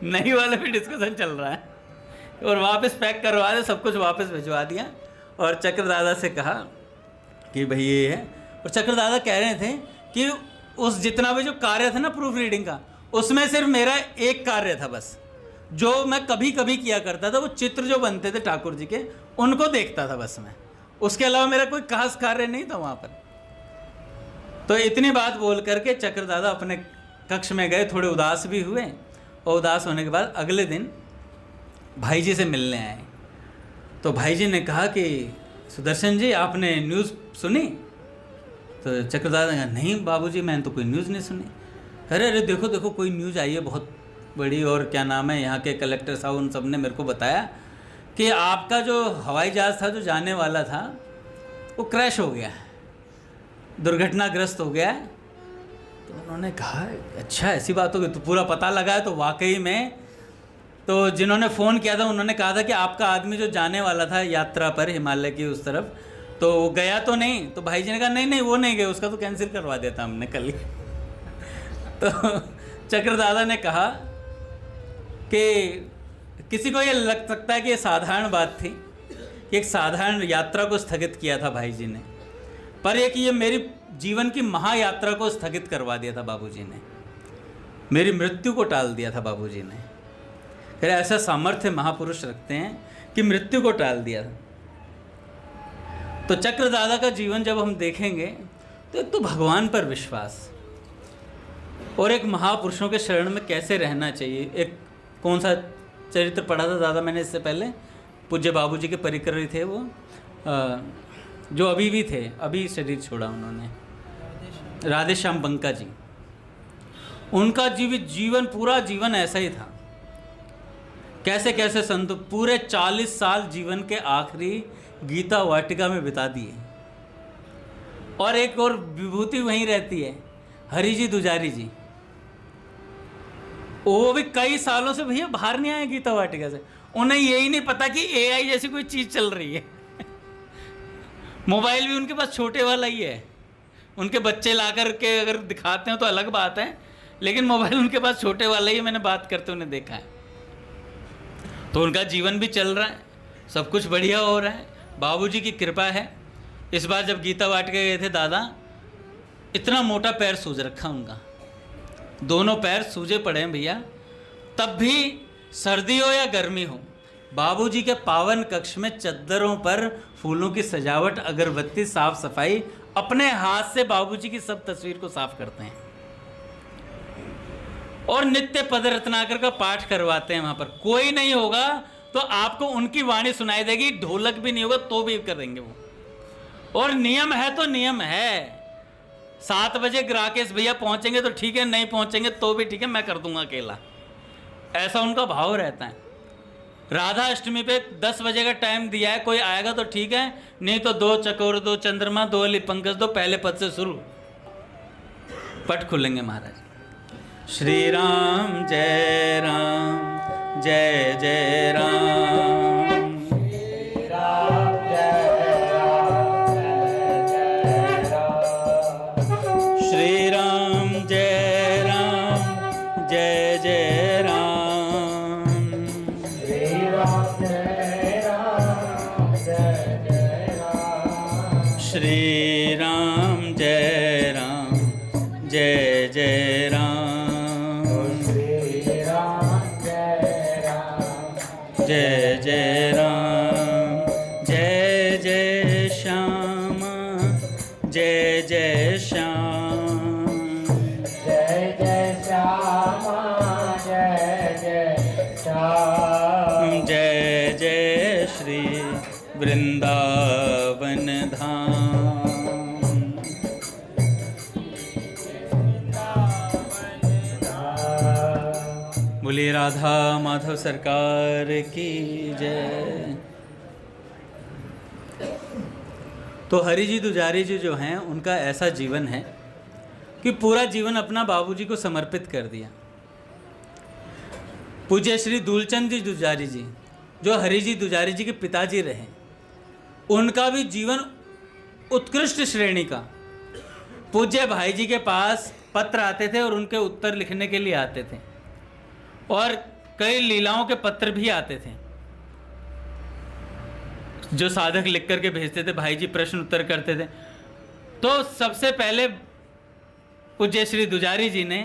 नहीं वाले पे डिस्कशन चल रहा है और वापस पैक करवा दे, सब कुछ वापस भिजवा दिया। और चक्रदादा से कहा कि भाई ये है। और चक्रदादा कह रहे थे कि उस जितना भी जो कार्य था ना प्रूफ रीडिंग का, उसमें सिर्फ मेरा एक कार्य था बस, जो मैं कभी कभी किया करता था। वो चित्र जो बनते थे ठाकुर जी के, उनको देखता था बस मैं, उसके अलावा मेरा कोई खास कार्य नहीं था वहाँ पर। तो इतनी बात बोल करके चक्रदादा अपने कक्ष में गए, थोड़े उदास भी हुए। और उदास होने के बाद अगले दिन भाई जी से मिलने आए। तो भाई जी ने कहा कि सुदर्शन जी आपने न्यूज़ सुनी? तो चक्रदादा ने कहा नहीं बाबूजी मैंने तो कोई न्यूज़ नहीं सुनी। अरे अरे देखो देखो कोई न्यूज़ आई है बहुत बड़ी, और क्या नाम है यहाँ के कलेक्टर साहब उन सब ने मेरे को बताया कि आपका जो हवाई जहाज़ था जो जाने वाला था वो क्रैश हो गया है, दुर्घटनाग्रस्त हो गया है। तो उन्होंने कहा अच्छा ऐसी बात हो गई? तो पूरा पता लगा है। तो वाकई में तो जिन्होंने फ़ोन किया था उन्होंने कहा था कि आपका आदमी जो जाने वाला था यात्रा पर हिमालय की उस तरफ, तो वो गया तो नहीं? तो भाई जी ने कहा नहीं नहीं वो नहीं गया, उसका तो कैंसिल करवा दिया था हमने कल ही। तो चक्रदादा ने कहा कि किसी को ये लग सकता है कि ये साधारण बात थी कि एक साधारण यात्रा को स्थगित किया था भाई जी ने, पर एक ये मेरी जीवन की महायात्रा को स्थगित करवा दिया था बाबूजी ने, मेरी मृत्यु को टाल दिया था बाबूजी ने। फिर ऐसा सामर्थ्य महापुरुष रखते हैं कि मृत्यु को टाल दिया था। तो चक्रदादा का जीवन जब हम देखेंगे तो एक तो भगवान पर विश्वास, और एक महापुरुषों के शरण में कैसे रहना चाहिए। एक कौन सा चरित्र पढ़ा था दादा मैंने इससे पहले, पूज्य बाबूजी के परिकर थे वो, जो अभी भी थे, अभी शरीर छोड़ा उन्होंने, राधेश्याम बंका जी। उनका जीवित जीवन पूरा जीवन ऐसा ही था। कैसे कैसे संत पूरे 40 साल जीवन के आखिरी गीता वाटिका में बिता दिए। और एक और विभूति वहीं रहती है, हरि जी दुजारी जी, वो भी कई सालों से भैया बाहर नहीं आए गीता वाटिका से। उन्हें यही नहीं पता कि एआई जैसी कोई चीज़ चल रही है। मोबाइल भी उनके पास छोटे वाला ही है, उनके बच्चे ला कर के अगर दिखाते हैं तो अलग बात है, लेकिन मोबाइल उनके पास छोटे वाला ही, मैंने बात करते उन्हें देखा है। तो उनका जीवन भी चल रहा है, सब कुछ बढ़िया हो रहा है, बाबूजी की कृपा है। इस बार जब गीता वाटिका गए थे दादा, इतना मोटा पैर सूज रखा उनका, दोनों पैर सूजे पड़े हैं भैया। तब भी सर्दी हो या गर्मी हो, बाबूजी के पावन कक्ष में चद्दरों पर फूलों की सजावट, अगरबत्ती, साफ सफाई, अपने हाथ से बाबूजी की सब तस्वीर को साफ करते हैं और नित्य पद रत्नाकर का पाठ करवाते हैं। वहां पर कोई नहीं होगा तो आपको उनकी वाणी सुनाई देगी, ढोलक भी नहीं होगा तो भी करेंगे वो। और नियम है तो नियम है, 7 बजे राकेश भैया पहुंचेंगे तो ठीक है, नहीं पहुंचेंगे तो भी ठीक है, मैं कर दूंगा अकेला, ऐसा उनका भाव रहता है। राधा अष्टमी पे 10 बजे का टाइम दिया है, कोई आएगा तो ठीक है, नहीं तो 2 चकोर 2 चंद्रमा 2 अली पंकज 2, पहले पद से शुरू, पट खुलेंगे महाराज। श्री राम जय राम जय जय राम, श्री राम जय राम जय जय राम, श्री राम जय राम जय जय राम, श्री राम जय राम जय जय राम, श्री राम जय राम जय जय राम, जय जय राम, जय जय श्यामा जय जय श्याम, जय जय श्यामा जय जय श्याम, जय जय श्री वृंदावन धाम। बोलिए राधा माधव सरकार की जय। तो हरि जी दुजारी जी जो हैं, उनका ऐसा जीवन है कि पूरा जीवन अपना बाबूजी को समर्पित कर दिया। पूज्य श्री दूलचंद जी दुजारी जी, जो हरि जी दुजारी जी के पिताजी रहे, उनका भी जीवन उत्कृष्ट श्रेणी का। पूज्य भाई जी के पास पत्र आते थे और उनके उत्तर लिखने के लिए आते थे, और कई लीलाओं के पत्र भी आते थे। जो साधक लिख करके भेजते थे, भाई जी प्रश्न उत्तर करते थे, तो सबसे पहले पूज्य श्री दुजारी जी ने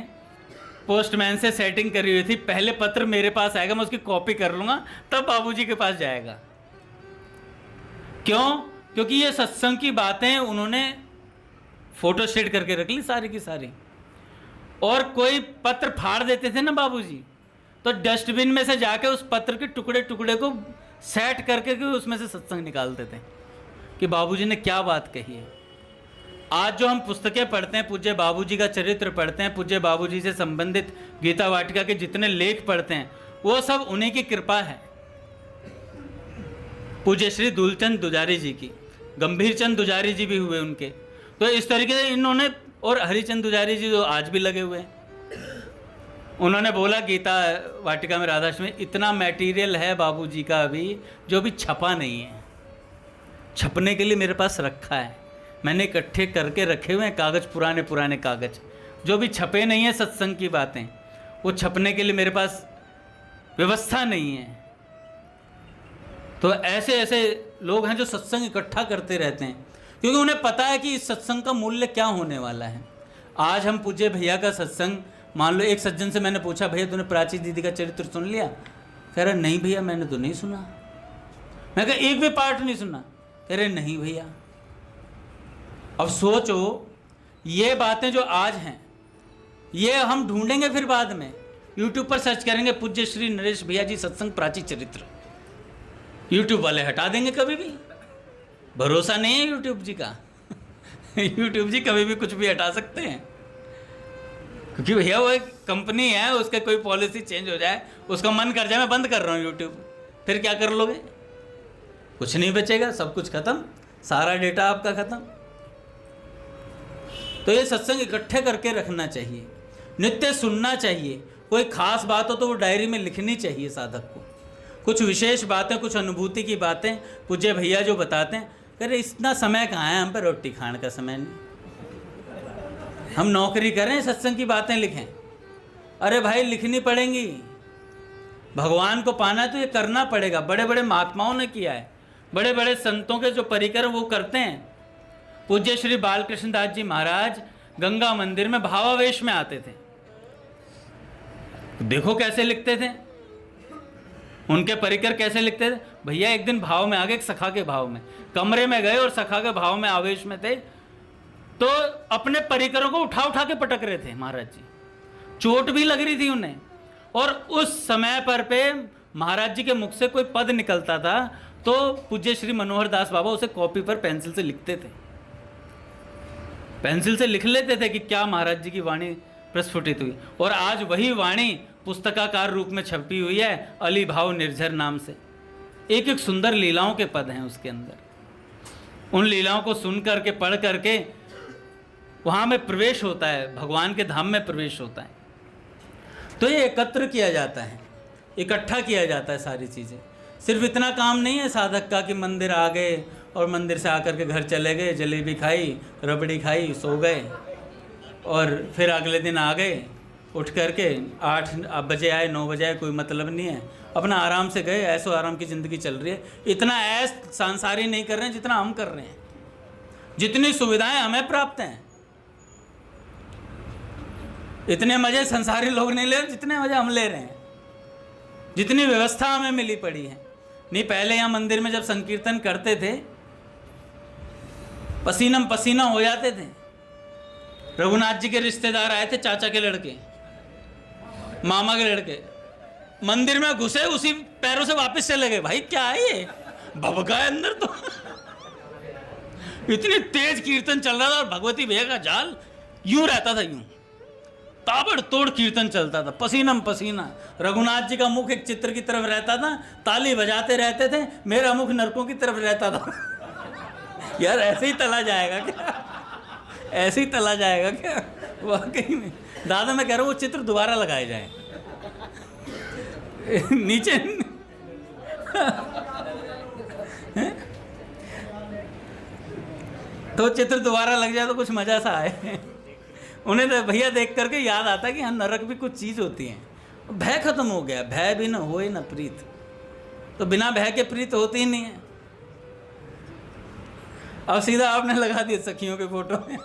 पोस्टमैन से सेटिंग करी हुई थी, पहले पत्र मेरे पास आएगा, मैं उसकी कॉपी कर लूँगा, तब बाबूजी के पास जाएगा। क्यों? क्योंकि ये सत्संग की बातें उन्होंने फोटो स्टेट करके रख ली सारी की सारी। और कोई पत्र फाड़ देते थे ना बाबूजी, तो डस्टबिन में से जाके उस पत्र के टुकड़े टुकड़े को सेट करके उसमें से सत्संग निकालते थे कि बाबूजी ने क्या बात कही है। आज जो हम पुस्तकें पढ़ते हैं, पूज्य बाबूजी का चरित्र पढ़ते हैं, पूज्य बाबूजी से संबंधित गीता वाटिका के जितने लेख पढ़ते हैं, वो सब उन्हीं की कृपा है, पूज्य श्री दुलचंद दुजारी जी की। गंभीर चंद दुजारी जी भी हुए उनके। तो इस तरीके से इन्होंने, और हरिचंद दुजारी जी जो आज भी लगे हुए हैं, उन्होंने बोला गीता वाटिका में राधाष्टमी, इतना मटेरियल है बाबूजी का अभी जो भी छपा नहीं है, छपने के लिए मेरे पास रखा है, मैंने इकट्ठे करके रखे हुए हैं कागज़, पुराने पुराने कागज़ जो भी छपे नहीं है सत्संग की बातें, वो छपने के लिए मेरे पास व्यवस्था नहीं है। तो ऐसे ऐसे लोग हैं जो सत्संग इकट्ठा करते रहते हैं, क्योंकि उन्हें पता है कि इस सत्संग का मूल्य क्या होने वाला है। आज हम पूज्य भैया का सत्संग, मान लो एक सज्जन से मैंने पूछा, भैया तूने प्राची दीदी का चरित्र सुन लिया? कह रहा नहीं भैया मैंने तो नहीं सुना। मैं कहा एक भी पार्ट नहीं सुना? कह रहे नहीं भैया। अब सोचो, ये बातें जो आज हैं ये हम ढूंढेंगे फिर बाद में, यूट्यूब पर सर्च करेंगे पूज्य श्री नरेश भैया जी सत्संग प्राची चरित्र, यूट्यूब वाले हटा देंगे कभी भी, भरोसा नहीं है यूट्यूब जी का। यूट्यूब जी कभी भी कुछ भी हटा सकते हैं, क्योंकि भैया वो एक कंपनी है, उसका कोई पॉलिसी चेंज हो जाए, उसका मन कर जाए मैं बंद कर रहा हूँ यूट्यूब, फिर क्या कर लोगे? कुछ नहीं बचेगा, सब कुछ खत्म, सारा डेटा आपका खत्म। तो ये सत्संग इकट्ठे करके रखना चाहिए, नित्य सुनना चाहिए। कोई खास बात हो तो वो डायरी में लिखनी चाहिए साधक को, कुछ विशेष बातें, कुछ अनुभूति की बातें पूज्य भैया जो बताते हैं। अरे इतना समय कहाँ है, हम पे रोटी खाने का समय नहीं, हम नौकरी करें सत्संग की बातें लिखें? अरे भाई लिखनी पड़ेंगी, भगवान को पाना है तो ये करना पड़ेगा। बड़े बड़े महात्माओं ने किया है, बड़े बड़े संतों के जो परिकर वो करते हैं। पूज्य श्री बालकृष्ण दास जी महाराज गंगा मंदिर में भावावेश में आते थे, देखो कैसे लिखते थे, उनके परिकर कैसे लिखते थे। भैया एक दिन भाव में आ गए, एक सखा के भाव में, कमरे में गए और सखा के भाव में आवेश में थे, तो अपने परिकरों को उठा उठा के पटक रहे थे महाराज जी, चोट भी लग रही थी उन्हें। और उस समय पर पे महाराज जी के मुख से कोई पद निकलता था तो पूज्य श्री मनोहर दास बाबा उसे कॉपी पर पेंसिल से लिखते थे, पेंसिल से लिख लेते थे कि क्या महाराज जी की वाणी प्रस्फुटित हुई। और आज वही वाणी पुस्तकाकार रूप में छपी हुई है अली भाव निर्झर नाम से। एक एक सुंदर लीलाओं के पद हैं उसके अंदर। उन लीलाओं को सुन करके, पढ़ करके वहाँ में प्रवेश होता है, भगवान के धाम में प्रवेश होता है। तो ये एकत्र किया जाता है, इकट्ठा किया जाता है सारी चीज़ें। सिर्फ इतना काम नहीं है साधक का कि मंदिर आ गए और मंदिर से आकर के घर चले गए, जलेबी खाई, रबड़ी खाई, सो गए, और फिर अगले दिन आ गए, उठ करके 8 बजे आए, 9 बजे आए, कोई मतलब नहीं है, अपना आराम से गए, ऐसो आराम की ज़िंदगी चल रही है। इतना ऐस सांसारी नहीं कर रहे हैं जितना हम कर रहे हैं, जितनी सुविधाएं हमें प्राप्त हैं, इतने मज़े संसारी लोग नहीं ले रहे जितने मज़े हम ले रहे हैं, जितनी व्यवस्था हमें मिली पड़ी है। नहीं, पहले यहाँ मंदिर में जब संकीर्तन करते थे पसीनम पसीना हो जाते थे। रघुनाथ जी के रिश्तेदार आए थे, चाचा के लड़के, मामा के लड़के, मंदिर में घुसे, उसी पैरों से वापस चले गए। भाई क्या है ये, भभका है अंदर तो। इतनी तेज कीर्तन चल रहा था और भगवती भैया का जाल यूं रहता था, यूं ताबड़तोड़ कीर्तन चलता था, पसीनम पसीना। रघुनाथ जी का मुख एक चित्र की तरफ रहता था, ताली बजाते रहते थे, मेरा मुख नरकों की तरफ रहता था। यार ऐसे ही तला जाएगा क्या, ऐसे ही तला जाएगा क्या वाकई में? दादा मैं कह रहा हूँ वो चित्र दोबारा लगाए जाए नीचे। तो चित्र दोबारा लग जाए तो कुछ मजा सा आए। उन्हें तो भैया देख करके याद आता है कि हाँ नरक भी कुछ चीज़ होती है। भय खत्म हो गया, भय भी ना होए ना प्रीत, तो बिना भय के प्रीत होती ही नहीं है। अब सीधा आपने लगा दिया सखियों के फोटो में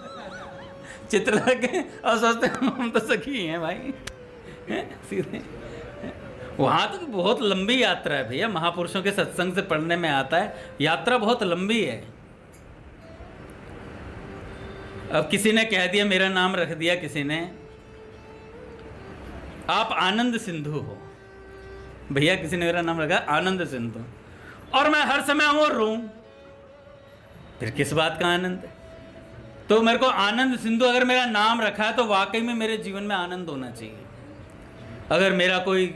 चित्र लगे और सोचते हैं हम तो सखी हैं भाई। सीधे वहाँ तो बहुत लंबी यात्रा है भैया, महापुरुषों के सत्संग से पढ़ने में आता है, यात्रा बहुत लंबी है। अब किसी ने कह दिया, मेरा नाम रख दिया किसी ने, आप आनंद सिंधु हो। भैया किसी ने मेरा नाम रखा आनंद सिंधु, और मैं हर समय हूं और रोऊं, फिर किस बात का आनंद? तो मेरे को आनंद सिंधु अगर मेरा नाम रखा है तो वाकई में मेरे जीवन में आनंद होना चाहिए। अगर मेरा कोई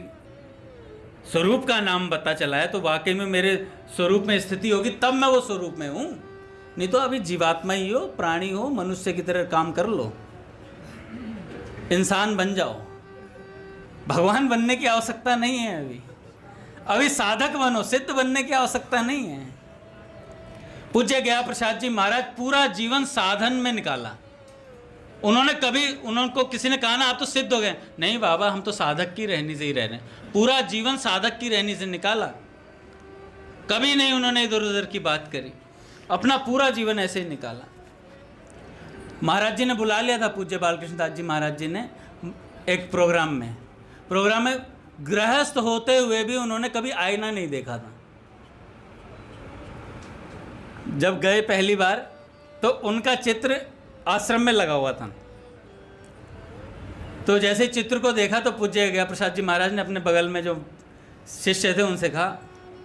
स्वरूप का नाम पता चला है तो वाकई में मेरे स्वरूप में स्थिति होगी, तब मैं वो स्वरूप में हूं। नहीं तो अभी जीवात्मा ही हो, प्राणी हो, मनुष्य की तरह काम कर लो, इंसान बन जाओ। भगवान बनने की आवश्यकता नहीं है। अभी साधक बनो, सिद्ध बनने की आवश्यकता नहीं है। पूज्य गया प्रसाद जी महाराज पूरा जीवन साधन में निकाला। उनको किसी ने कहा ना आप तो सिद्ध हो गए, नहीं बाबा हम तो साधक की रहनी से ही रह रहे हैं। पूरा जीवन साधक की रहनी से निकाला, कभी नहीं उन्होंने इधर उधर की बात करी, अपना पूरा जीवन ऐसे ही निकाला। महाराज जी ने बुला लिया था पूज्य बालकृष्ण दास जी महाराज जी ने एक प्रोग्राम में गृहस्थ होते हुए भी उन्होंने कभी आईना नहीं देखा था। जब गए पहली बार तो उनका चित्र आश्रम में लगा हुआ था, तो जैसे ही चित्र को देखा तो पूज्य गया प्रसाद जी महाराज ने अपने बगल में जो शिष्य थे उनसे कहा,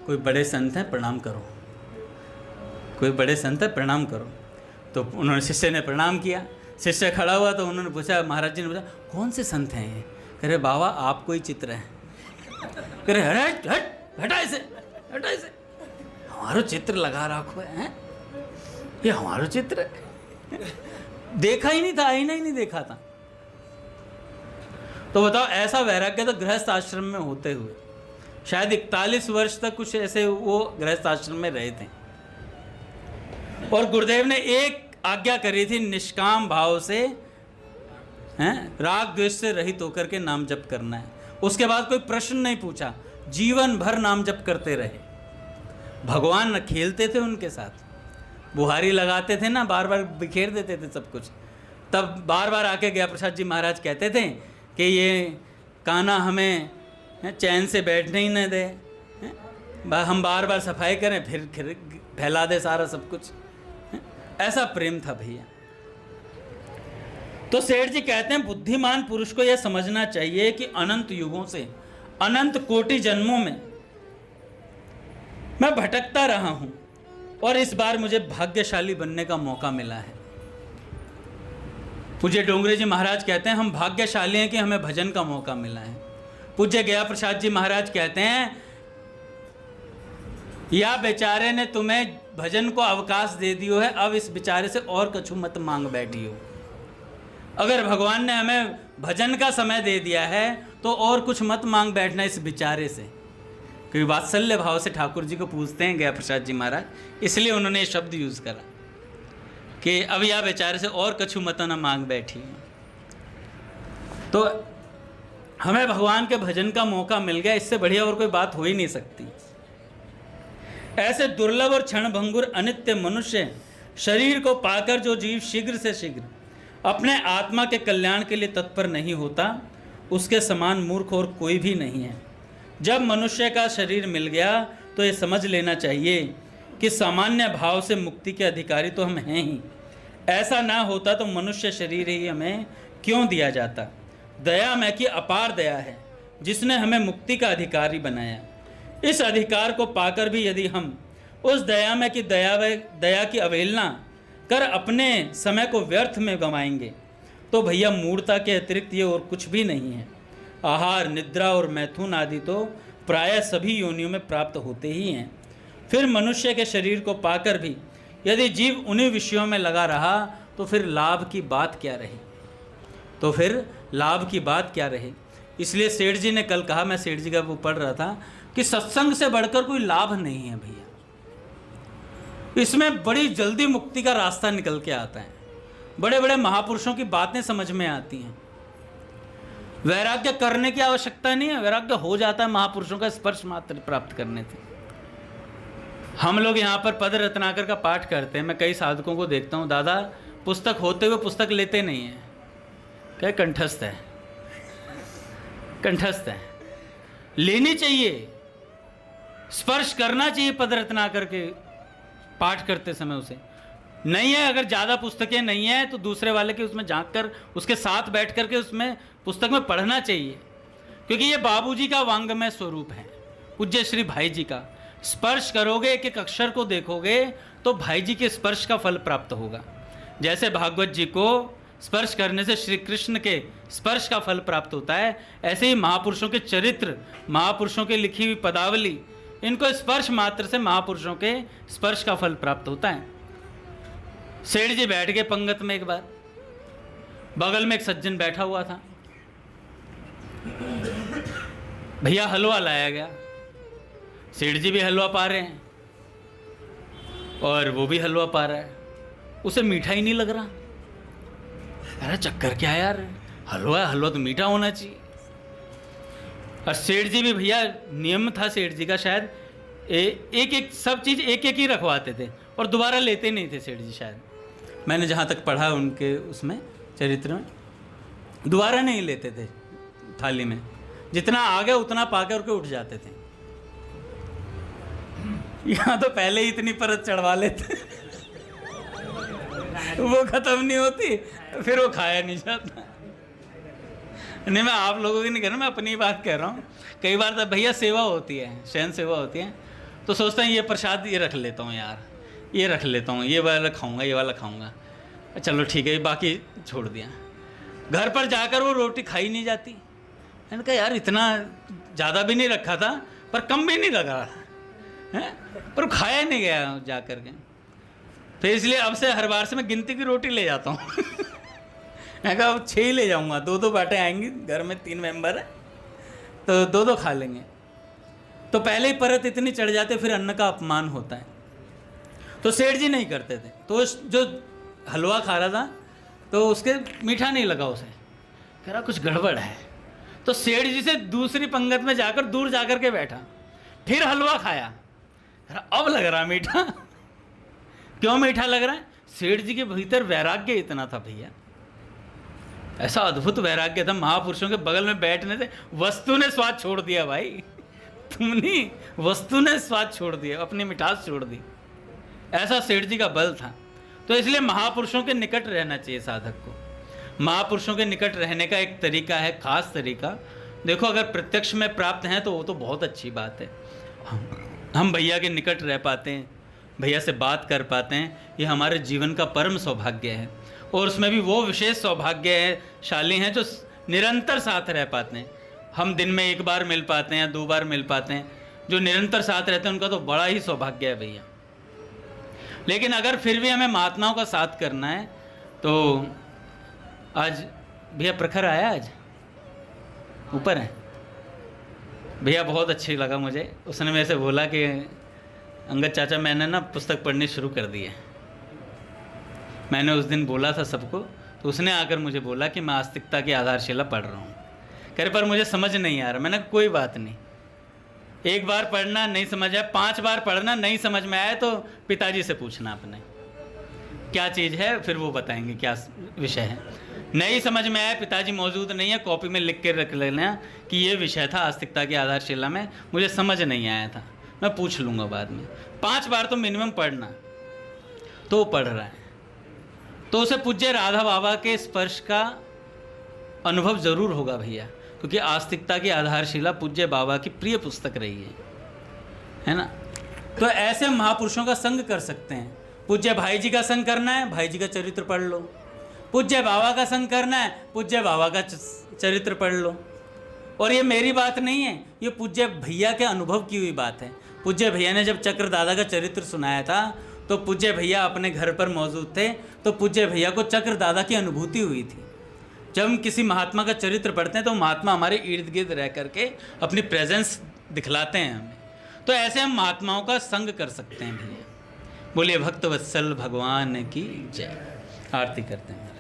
कोई बड़े संत हैं प्रणाम करो, कोई बड़े संत है प्रणाम करो। तो उन्होंने, शिष्य ने प्रणाम किया। शिष्य खड़ा हुआ तो उन्होंने पूछा, महाराज जी ने पूछा कौन से संत हैं ये? कह रहे बाबा आपको ही चित्र है। कह रहे हट हट हटा इसे, हटा इसे, हमारा चित्र लगा रखो है, ये हमारा चित्र है। देखा ही नहीं था, आईना ही नहीं देखा था। तो बताओ ऐसा वैराग्य तो गृहस्थ आश्रम में होते हुए शायद 41 वर्ष तक कुछ ऐसे वो गृहस्थ आश्रम में रहे थे। और गुरुदेव ने एक आज्ञा करी थी, निष्काम भाव से राग द्वेष से रहित होकर के नाम जप करना है। उसके बाद कोई प्रश्न नहीं पूछा, जीवन भर नाम जप करते रहे। भगवान खेलते थे उनके साथ, बुहारी लगाते थे ना, बार बार बिखेर देते थे सब कुछ। तब बार बार आके गया प्रसाद जी महाराज कहते थे कि ये कान्हा हमें चैन से बैठने ही न दे, हम बार बार सफाई करें फिर फैला दे सारा सब कुछ। ऐसा प्रेम था भैया। तो सेठ जी कहते हैं बुद्धिमान पुरुष को यह समझना चाहिए कि अनंत युगों से, अनंत कोटि जन्मों में मैं भटकता रहा हूं और इस बार मुझे भाग्यशाली बनने का मौका मिला है। पूज्य डोंगरे जी महाराज कहते हैं हम भाग्यशाली हैं कि हमें भजन का मौका मिला है। पूज्य गया प्रसाद जी महाराज कहते हैं या बेचारे ने तुम्हें भजन को अवकाश दे दियो है, अब इस बेचारे से और कछु मत मांग बैठी हो। अगर भगवान ने हमें भजन का समय दे दिया है तो और कुछ मत मांग बैठना इस बेचारे से। क्योंकि वात्सल्य भाव से ठाकुर जी को पूछते हैं गया प्रसाद जी महाराज, इसलिए उन्होंने ये शब्द यूज करा कि अब या बेचारे से और कछु मत न मांग बैठी। तो हमें भगवान के भजन का मौका मिल गया, इससे बढ़िया और कोई बात हो ही नहीं सकती। ऐसे दुर्लभ और क्षणभंगुर अनित्य मनुष्य शरीर को पाकर जो जीव शीघ्र से शीघ्र अपने आत्मा के कल्याण के लिए तत्पर नहीं होता, उसके समान मूर्ख और कोई भी नहीं है। जब मनुष्य का शरीर मिल गया तो ये समझ लेना चाहिए कि सामान्य भाव से मुक्ति के अधिकारी तो हम हैं ही। ऐसा ना होता तो मनुष्य शरीर ही हमें क्यों दिया जाता। दया में की अपार दया है जिसने हमें मुक्ति का अधिकारी बनाया। इस अधिकार को पाकर भी यदि हम उस दया में की दया की अवहेलना कर अपने समय को व्यर्थ में गंवाएंगे तो भैया मूढ़ता के अतिरिक्त ये और कुछ भी नहीं है। आहार, निद्रा और मैथुन आदि तो प्रायः सभी योनियों में प्राप्त होते ही हैं। फिर मनुष्य के शरीर को पाकर भी यदि जीव उन्हीं विषयों में लगा रहा तो फिर लाभ की बात क्या रही, तो फिर लाभ की बात क्या रही। इसलिए सेठ जी ने कल कहा, मैं सेठ जी का वो पढ़ रहा था कि सत्संग से बढ़कर कोई लाभ नहीं है भैया। इसमें बड़ी जल्दी मुक्ति का रास्ता निकल के आता है। बड़े बड़े महापुरुषों की बातें समझ में आती हैं। वैराग्य करने की आवश्यकता नहीं है, वैराग्य हो जाता है महापुरुषों का स्पर्श मात्र प्राप्त करने से। हम लोग यहाँ पर पद रत्नाकर का पाठ करते हैं। मैं कई साधकों को देखता हूँ, दादा पुस्तक होते हुए पुस्तक लेते नहीं हैं, क्या कंठस्थ है, कंठस्थ है। लेनी चाहिए, स्पर्श करना चाहिए पद रत्नाकर के पाठ करते समय। उसे नहीं है, अगर ज़्यादा पुस्तकें नहीं है तो दूसरे वाले के उसमें झांक कर उसके साथ बैठ कर के उसमें पुस्तक में पढ़ना चाहिए, क्योंकि ये बाबूजी का वांगमय स्वरूप है, पूज्य श्री भाई जी का। स्पर्श करोगे, एक एक अक्षर को देखोगे तो भाई जी के स्पर्श का फल प्राप्त होगा। जैसे भागवत जी को स्पर्श करने से श्री कृष्ण के स्पर्श का फल प्राप्त होता है, ऐसे ही महापुरुषों के चरित्र, महापुरुषों की लिखी हुई पदावली, इनको स्पर्श मात्र से महापुरुषों के स्पर्श का फल प्राप्त होता है। सेठ जी बैठ गए पंगत में, एक बार बगल में एक सज्जन बैठा हुआ था। भैया हलवा लाया गया, सेठ जी भी हलवा पा रहे हैं और वो भी हलवा पा रहा है, उसे मीठा ही नहीं लग रहा। अरे चक्कर क्या है यार, हलवा तो मीठा होना चाहिए। और सेठ जी भी, भैया नियम था सेठ जी का शायद, एक एक सब चीज़ एक एक ही रखवाते थे और दोबारा लेते नहीं थे सेठ जी शायद, मैंने जहाँ तक पढ़ा उनके उसमें चरित्र में, दोबारा नहीं लेते थे थाली में, जितना आ गया उतना पा के उठ जाते थे। यहाँ तो पहले ही इतनी परत चढ़वा लेते वो खत्म नहीं होती, फिर वो खाया नहीं जाता। नहीं, मैं आप लोगों की नहीं कह रहा, मैं अपनी बात कह रहा हूँ। कई बार तो भैया सेवा होती है, शयन सेवा होती है, तो सोचते हैं ये प्रसाद ये रख लेता हूँ यार, ये रख लेता हूँ, ये वाला खाऊंगा, ये वाला खाऊंगा, चलो ठीक है, बाकी छोड़ दिया। घर पर जाकर वो रोटी खाई नहीं जाती। मैंने कहा यार इतना ज़्यादा भी नहीं रखा था पर कम भी नहीं लगा है, पर खाया नहीं गया जा कर के। तो इसलिए अब से हर बार से मैं गिनती की रोटी ले जाता हूँ मैं कहा अब 6 ही ले जाऊँगा, 2-2 बाटें आएंगी, घर में 3 मेंबर है तो 2-2 खा लेंगे। तो पहले ही परत इतनी चढ़ जाते, फिर अन्न का अपमान होता है। तो सेठ जी नहीं करते थे, तो जो हलवा खा रहा था तो उसके मीठा नहीं लगा, उसे कह रहा कुछ गड़बड़ है। तो सेठ जी से दूसरी पंगत में जाकर दूर जाकर के बैठा, फिर हलवा खाया, अब लग रहा मीठा। क्यों मीठा लग रहा है? सेठ जी के भीतर वैराग्य इतना था भैया, ऐसा अद्भुत वैराग्य था, महापुरुषों के बगल में बैठने से वस्तु ने स्वाद छोड़ दिया भाई, तुम नहीं, वस्तु ने स्वाद छोड़ दिया, अपनी मिठास छोड़ दी। ऐसा सेठ जी का बल था। तो इसलिए महापुरुषों के निकट रहना चाहिए साधक को। महापुरुषों के निकट रहने का एक तरीका है, खास तरीका। देखो अगर प्रत्यक्ष में प्राप्त हैं तो वो तो बहुत अच्छी बात है, हम भैया के निकट रह पाते हैं, भैया से बात कर पाते हैं, ये हमारे जीवन का परम सौभाग्य है। और उसमें भी वो विशेष सौभाग्य है, शाली हैं जो निरंतर साथ रह पाते हैं। हम दिन में 1 बार मिल पाते हैं, 2 बार मिल पाते हैं, जो निरंतर साथ रहते हैं उनका तो बड़ा ही सौभाग्य है भैया। लेकिन अगर फिर भी हमें महात्माओं का साथ करना है तो आज भैया प्रखर आया, आज ऊपर है भैया, बहुत अच्छी लगा मुझे। उसने मेरे से बोला कि अंगद चाचा मैंने ना पुस्तक पढ़नी शुरू कर दी है। मैंने उस दिन बोला था सबको, तो उसने आकर मुझे बोला कि मैं आस्तिकता की आधारशिला पढ़ रहा हूँ। कह रहे पर मुझे समझ नहीं आ रहा। मैंने कोई बात नहीं, 1 बार पढ़ना नहीं समझ आया, 5 बार पढ़ना, नहीं समझ में आया तो पिताजी से पूछना अपने क्या चीज़ है, फिर वो बताएंगे क्या विषय है। नहीं समझ में आया, पिताजी मौजूद नहीं है, कॉपी में लिख के रख लेना कि ये विषय था आस्तिकता की आधारशिला में, मुझे समझ नहीं आया था, मैं पूछ लूँगा बाद में। 5 बार तो मिनिमम पढ़ना। तो वो पढ़ रहा है तो उसे पूज्य राधा बाबा के स्पर्श का अनुभव जरूर होगा भैया, क्योंकि आस्तिकता की आधारशिला पूज्य बाबा की प्रिय पुस्तक रही है ना। तो ऐसे महापुरुषों का संग कर सकते हैं। पूज्य भाई जी का संग करना है, भाई जी का चरित्र पढ़ लो। पूज्य बाबा का संग करना है, पूज्य बाबा का चरित्र पढ़ लो। और ये मेरी बात नहीं है, ये पूज्य भैया के अनुभव की हुई बात है। पूज्य भैया ने जब चक्र दादा का चरित्र सुनाया था तो पूज्य भैया अपने घर पर मौजूद थे, तो पूज्य भैया को चक्र दादा की अनुभूति हुई थी। जब हम किसी महात्मा का चरित्र पढ़ते हैं तो महात्मा हमारे इर्द गिर्द रह करके अपनी प्रेजेंस दिखलाते हैं हमें। तो ऐसे हम महात्माओं का संग कर सकते हैं भैया। बोलिए भक्तवत्सल भगवान की जय। आरती करते हैं।